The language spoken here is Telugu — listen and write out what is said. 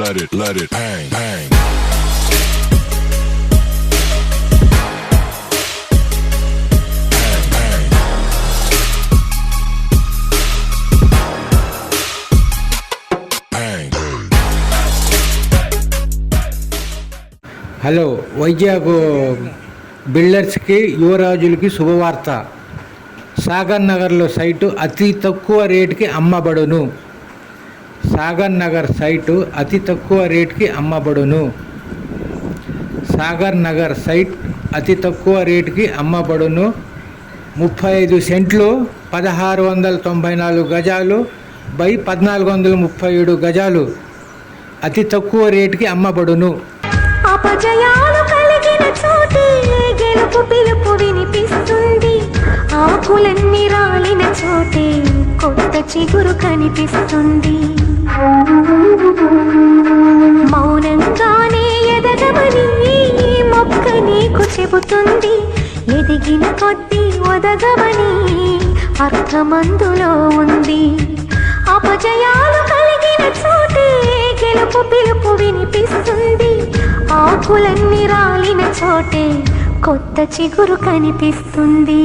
let it bang, bang. Hello, Vizag బిల్డర్స్కి యువరాజులకి శుభవార్త. సాగర్ నగర్లో సైటు అతి తక్కువ రేటుకి అమ్మబడును. సాగర్ నగర్ సైటు అతి తక్కువ రేటుకి అమ్మబడును. సాగర్ నగర్ సైట్ అతి తక్కువ రేటుకి అమ్మబడును. 35 సెంట్లు, 1694 గజాలు బై 1437 గజాలు అతి తక్కువ రేటుకి అమ్మబడును. అపజయాలు కలిగిన చోటే గెలుపు పిలుపు వినిపిస్తుంది. ఆకులన్నీ రాలిన చోటే కొత్త చిగురు కనిపిస్తుంది. మౌనంగానే ఎదగమని మొక్క నీకు చెబుతుంది. ఎదిగిన కొద్దీ ఒదగమని అర్థమందులో ఉంది. అపజయాలు కలిగిన చోటే గెలుపు పిలుపు వినిపిస్తుంది. ఆకులన్నీ రాలిన చోటే కొత్త చిగురు కనిపిస్తుంది.